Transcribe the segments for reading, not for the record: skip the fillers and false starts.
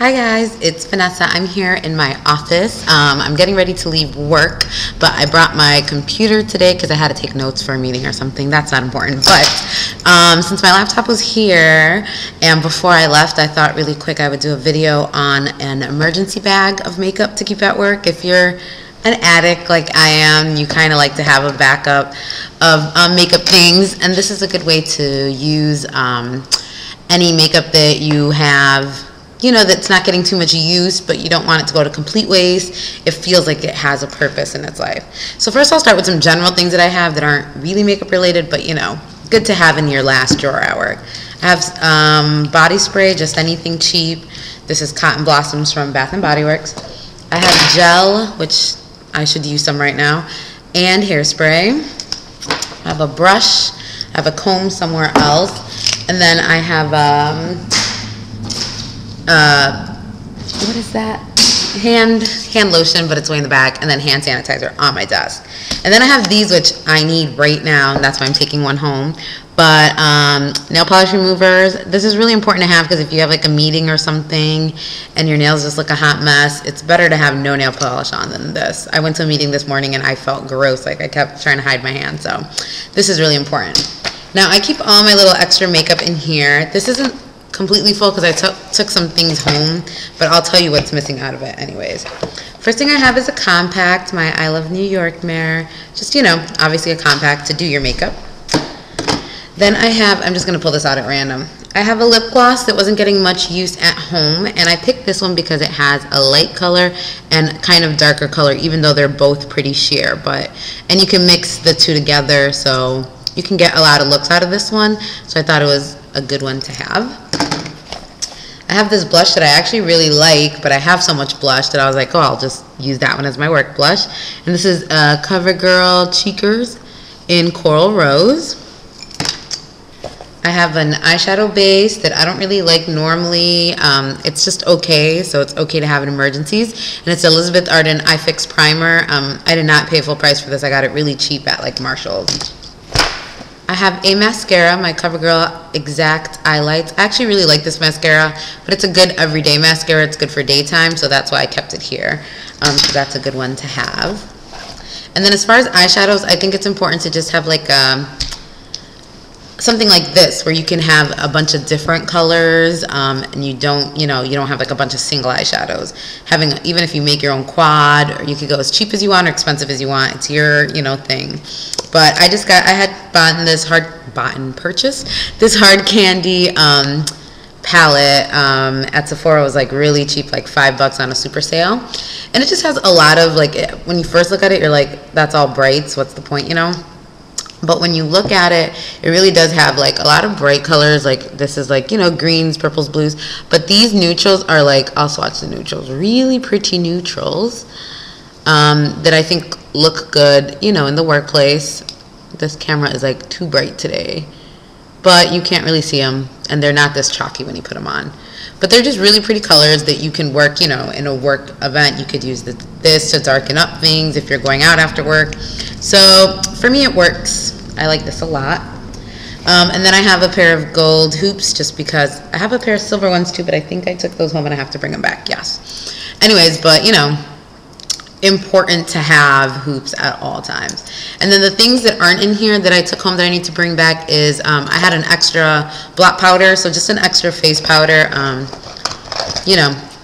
Hi guys, it's Vanessa. I'm here in my office. I'm getting ready to leave work, but I brought my computer today because I had to take notes for a meeting or something. That's not important, but since my laptop was here and before I left, I thought really quick I would do a video on an emergency bag of makeup to keep at work. If you're an addict like I am, you kind of like to have a backup of makeup things, and this is a good way to use any makeup that you have, that's not getting too much use, but you don't want it to go to complete waste. It feels like it has a purpose in its life. So first I'll start with some general things that I have that aren't really makeup related, but good to have in your last drawer at work. I have body spray, just anything cheap. This is Cotton Blossoms from Bath & Body Works. I have gel, which I should use some right now, and hairspray. I have a brush. I have a comb somewhere else. And then I have what is that? Hand lotion, but it's way in the back, and then hand sanitizer on my desk. And then I have these, which I need right now, and that's why I'm taking one home. But nail polish removers, this is really important to have because if you have like a meeting or something and your nails just look a hot mess, it's better to have no nail polish on than this. I went to a meeting this morning and I felt gross, like I kept trying to hide my hand, so this is really important. Now I keep all my little extra makeup in here. This isn't completely full because I took some things home, but I'll tell you what's missing out of it anyways. First thing I have is a compact, my I Love New York mirror. Just, obviously a compact to do your makeup. Then I have, I'm just going to pull this out at random. I have a lip gloss that wasn't getting much use at home, and I picked this one because it has a light color and kind of darker color, even though they're both pretty sheer. And you can mix the two together, so you can get a lot of looks out of this one. So I thought it was a good one to have. I have this blush that I actually really like, but I have so much blush that I was like, oh, I'll just use that one as my work blush. And this is CoverGirl Cheekers in Coral Rose. I have an eyeshadow base that I don't really like normally. It's just okay, so it's okay to have in emergencies. And it's Elizabeth Arden Eye Fix Primer. I did not pay full price for this. I got it really cheap at like Marshall's. I have a mascara, my CoverGirl Exact Eye Lights. I actually really like this mascara, but it's a good everyday mascara. It's good for daytime, so that's why I kept it here. So that's a good one to have. And then as far as eyeshadows, I think it's important to just have like something like this where you can have a bunch of different colors, and you don't have like a bunch of single eyeshadows. Even if you make your own quad, or you could go as cheap as you want or expensive as you want. It's your thing. But I had purchased this hard candy palette at Sephora. It was like really cheap, like $5 on a super sale, and it just has a lot of when you first look at it, you're like, that's all brights, what's the point, But when you look at it, it really does have like a lot of bright colors. Like this is like, greens, purples, blues. But these neutrals are like, I'll swatch the neutrals, really pretty neutrals that I think look good, in the workplace. This camera is like too bright today, but you can't really see them, and they're not this chalky when you put them on. But they're just really pretty colors that you can work, in a work event. You could use this to darken up things if you're going out after work. So for me, it works. I like this a lot. And then I have a pair of gold hoops just because I have a pair of silver ones too, but I think I took those home and I have to bring them back. Yes. Anyways, but important to have hoops at all times. And then the things that aren't in here that I took home that I need to bring back is I had an extra blot powder, so just an extra face powder.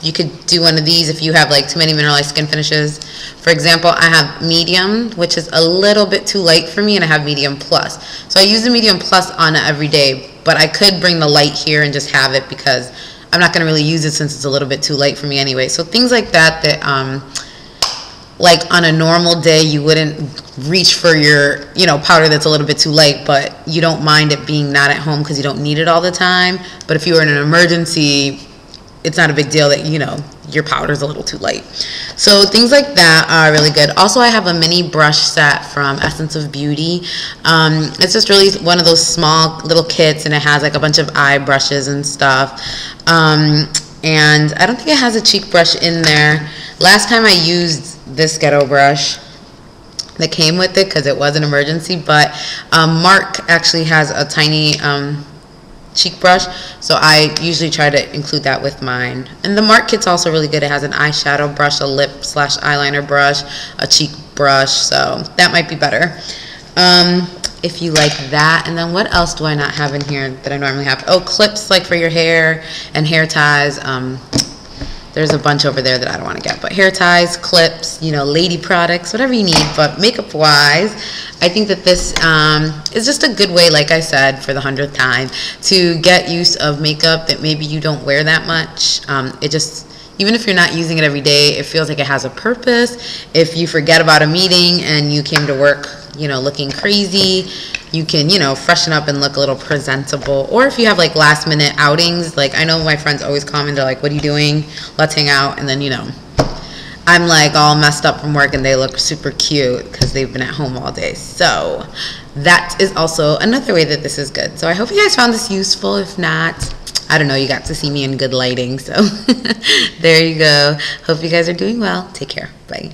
You could do one of these if you have like too many mineralized skin finishes. For example, I have medium, which is a little bit too light for me, and I have medium plus. So I use the medium plus on it every day, but I could bring the light here and just have it because I'm not going to really use it since it's a little bit too light for me anyway. So things like that like on a normal day you wouldn't reach for your powder that's a little bit too light, but you don't mind it being not at home because you don't need it all the time. But if you were in an emergency, it's not a big deal that your powder's a little too light. So things like that are really good. Also, I have a mini brush set from Essence of Beauty. It's just really one of those small little kits, and it has like a bunch of eye brushes and stuff. And I don't think it has a cheek brush in there. Last time I used this ghetto brush that came with it because it was an emergency, but Mark actually has a tiny cheek brush, so I usually try to include that with mine. And the Marc kit's also really good. It has an eyeshadow brush, a lip / eyeliner brush, a cheek brush, so that might be better if you like that. And then what else do I not have in here that I normally have? Oh, clips like for your hair and hair ties. There's a bunch over there that I don't want to get, but hair ties, clips, you know, lady products, whatever you need. But makeup wise, I think that this is just a good way, like I said, for the 100th time, to get use of makeup that maybe you don't wear that much. It just, even if you're not using it every day, it feels like it has a purpose. If you forget about a meeting and you came to work, you know, looking crazy, you can, you know, freshen up and look a little presentable. Or if you have like last minute outings, like I know my friends always comment, they're like, what are you doing? Let's hang out. And then, you know, I'm like all messed up from work and they look super cute because they've been at home all day. So that is also another way that this is good. So I hope you guys found this useful. If not, I don't know, you got to see me in good lighting. So there you go. Hope you guys are doing well. Take care. Bye.